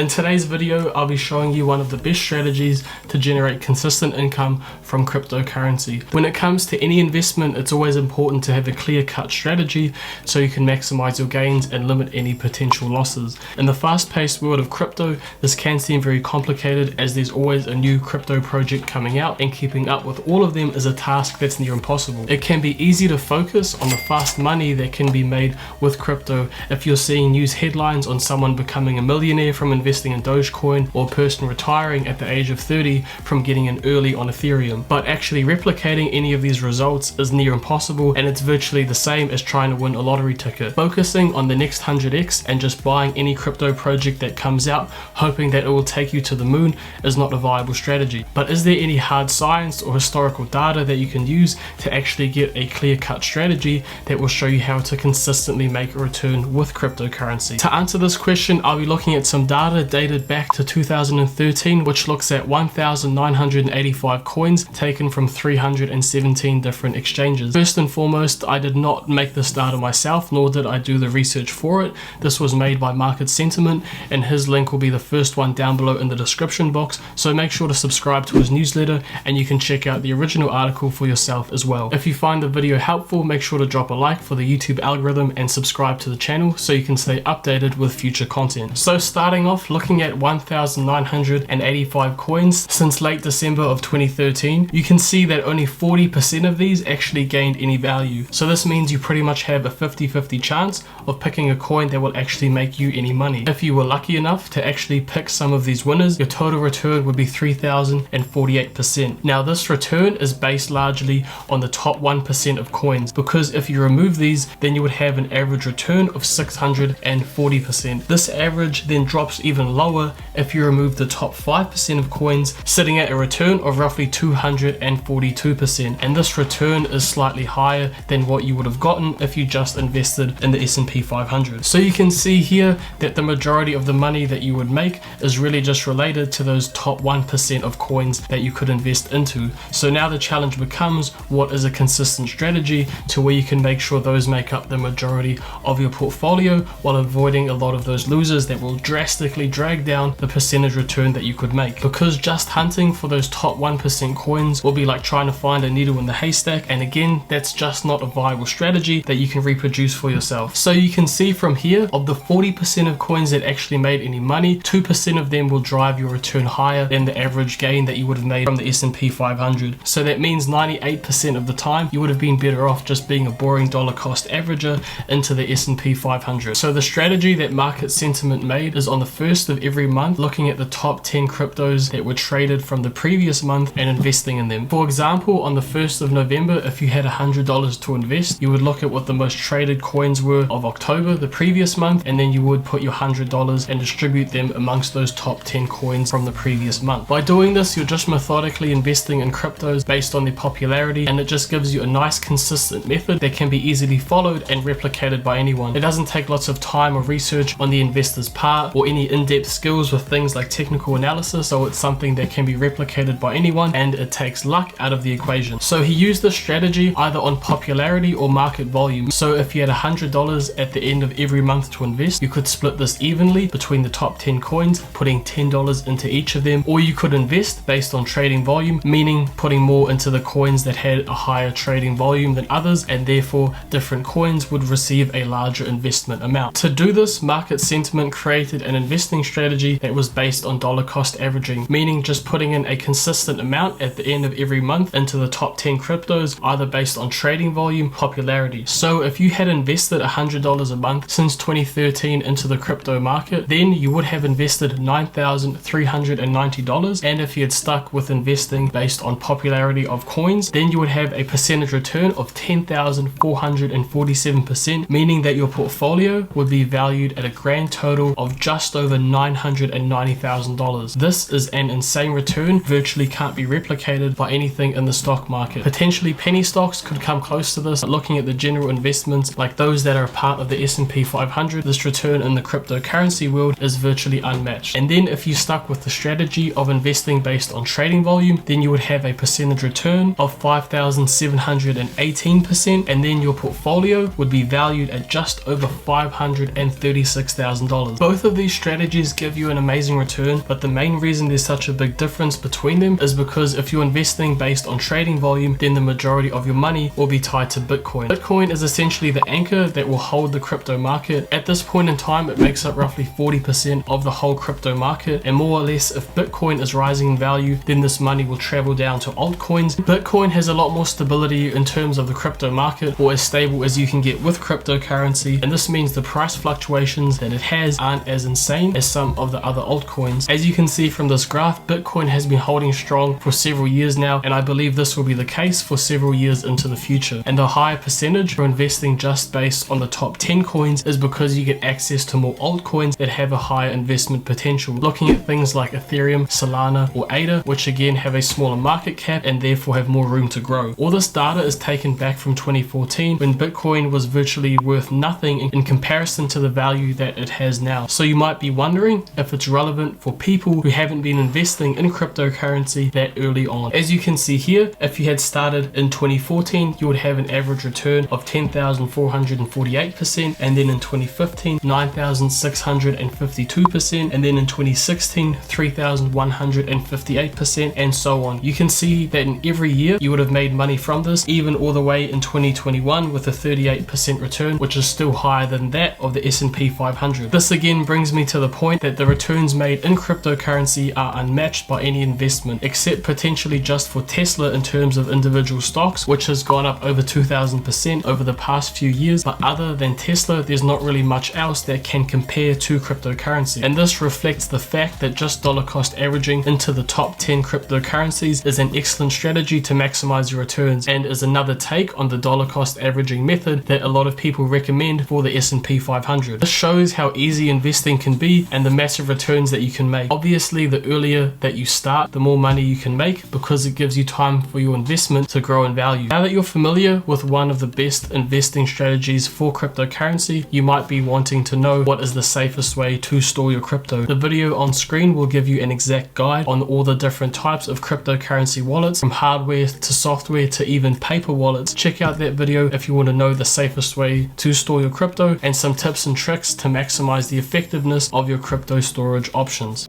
In today's video, I'll be showing you one of the best strategies to generate consistent income from cryptocurrency. When it comes to any investment, it's always important to have a clear-cut strategy so you can maximize your gains and limit any potential losses. In the fast-paced world of crypto, this can seem very complicated as there's always a new crypto project coming out, and keeping up with all of them is a task that's near impossible. It can be easy to focus on the fast money that can be made with crypto if you're seeing news headlines on someone becoming a millionaire from investing in Dogecoin, or a person retiring at the age of 30 from getting in early on Ethereum. But actually replicating any of these results is near impossible, and it's virtually the same as trying to win a lottery ticket. Focusing on the next 100x and just buying any crypto project that comes out, hoping that it will take you to the moon, is not a viable strategy. But is there any hard science or historical data that you can use to actually get a clear-cut strategy that will show you how to consistently make a return with cryptocurrency? To answer this question, I'll be looking at some data dated back to 2013, which looks at 1,985 coins taken from 317 different exchanges. First and foremost, I did not make this data myself, nor did I do the research for it. This was made by Market Sentiment, and his link will be the first one down below in the description box, so make sure to subscribe to his newsletter and you can check out the original article for yourself as well. If you find the video helpful, make sure to drop a like for the YouTube algorithm and subscribe to the channel so you can stay updated with future content. So starting off, looking at 1,985 coins since late December of 2013, you can see that only 40% of these actually gained any value. So this means you pretty much have a 50-50 chance of picking a coin that will actually make you any money. If you were lucky enough to actually pick some of these winners, your total return would be 3,048%. Now this return is based largely on the top 1% of coins, because if you remove these, then you would have an average return of 640%. This average then drops even lower if you remove the top 5% of coins, sitting at a return of roughly 242%, and this return is slightly higher than what you would have gotten if you just invested in the S&P 500. So you can see here that the majority of the money that you would make is really just related to those top 1% of coins that you could invest into. So now the challenge becomes, what is a consistent strategy to where you can make sure those make up the majority of your portfolio while avoiding a lot of those losers that will drastically drag down the percentage return that you could make. Because just hunting for those top 1% coins will be like trying to find a needle in the haystack, and again, that's just not a viable strategy that you can reproduce for yourself. So you can see from here, of the 40% of coins that actually made any money, 2% of them will drive your return higher than the average gain that you would have made from the S&P 500. So that means 98% of the time you would have been better off just being a boring dollar cost averager into the S&P 500. So the strategy that Market Sentiment made is on the first of every month, looking at the top 10 cryptos that were traded from the previous month and investing in them. For example, on the 1st of November, if you had $100 to invest, you would look at what the most traded coins were of October, the previous month, and then you would put your $100 and distribute them amongst those top 10 coins from the previous month. By doing this, you're just methodically investing in cryptos based on their popularity, and it just gives you a nice consistent method that can be easily followed and replicated by anyone. It doesn't take lots of time or research on the investor's part or any in-depth skills with things like technical analysis, so it's something that can be replicated by anyone, and it takes luck out of the equation. So he used this strategy either on popularity or market volume. So if you had $100 at the end of every month to invest, you could split this evenly between the top 10 coins, putting $10 into each of them, or you could invest based on trading volume, meaning putting more into the coins that had a higher trading volume than others, and therefore different coins would receive a larger investment amount. To do this, Market Sentiment created an investing strategy that was based on dollar cost averaging, meaning just putting in a consistent amount at the end of every month into the top 10 cryptos, either based on trading volume, popularity. So if you had invested $100 a month since 2013 into the crypto market, then you would have invested $9,390, and if you had stuck with investing based on popularity of coins, then you would have a percentage return of 10,447%, meaning that your portfolio would be valued at a grand total of just over $990,000. This is an insane return, virtually can't be replicated by anything in the stock market. Potentially penny stocks could come close to this, but looking at the general investments like those that are part of the S&P 500, this return in the cryptocurrency world is virtually unmatched. And then if you stuck with the strategy of investing based on trading volume, then you would have a percentage return of 5,718%, and then your portfolio would be valued at just over $536,000. Both of these strategies strategies give you an amazing return, but the main reason there's such a big difference between them is because if you're investing based on trading volume, then the majority of your money will be tied to Bitcoin. Bitcoin is essentially the anchor that will hold the crypto market. At this point in time, it makes up roughly 40% of the whole crypto market, and more or less if Bitcoin is rising in value, then this money will travel down to altcoins. Bitcoin has a lot more stability in terms of the crypto market, or as stable as you can get with cryptocurrency, and this means the price fluctuations that it has aren't as insane as some of the other altcoins. As you can see from this graph, Bitcoin has been holding strong for several years now, and I believe this will be the case for several years into the future. And the higher percentage for investing just based on the top 10 coins is because you get access to more altcoins that have a higher investment potential. Looking at things like Ethereum, Solana, or ADA, which again have a smaller market cap and therefore have more room to grow. All this data is taken back from 2014 when Bitcoin was virtually worth nothing in comparison to the value that it has now. So you might be wondering if it's relevant for people who haven't been investing in cryptocurrency that early on. As you can see here, if you had started in 2014, you would have an average return of 10,448%, and then in 2015, 9,652%, and then in 2016, 3,158%, and so on. You can see that in every year you would have made money from this, even all the way in 2021 with a 38% return, which is still higher than that of the S&P 500. This again brings me to the point that the returns made in cryptocurrency are unmatched by any investment, except potentially just for Tesla in terms of individual stocks, which has gone up over 2,000% over the past few years. But other than Tesla, there's not really much else that can compare to cryptocurrency. And this reflects the fact that just dollar cost averaging into the top 10 cryptocurrencies is an excellent strategy to maximize your returns, and is another take on the dollar cost averaging method that a lot of people recommend for the S&P 500. This shows how easy investing can be and the massive returns that you can make. Obviously, the earlier that you start, the more money you can make, because it gives you time for your investment to grow in value. Now that you're familiar with one of the best investing strategies for cryptocurrency, you might be wanting to know what is the safest way to store your crypto. The video on screen will give you an exact guide on all the different types of cryptocurrency wallets, from hardware to software to even paper wallets. Check out that video if you want to know the safest way to store your crypto and some tips and tricks to maximize the effectiveness of your crypto storage options.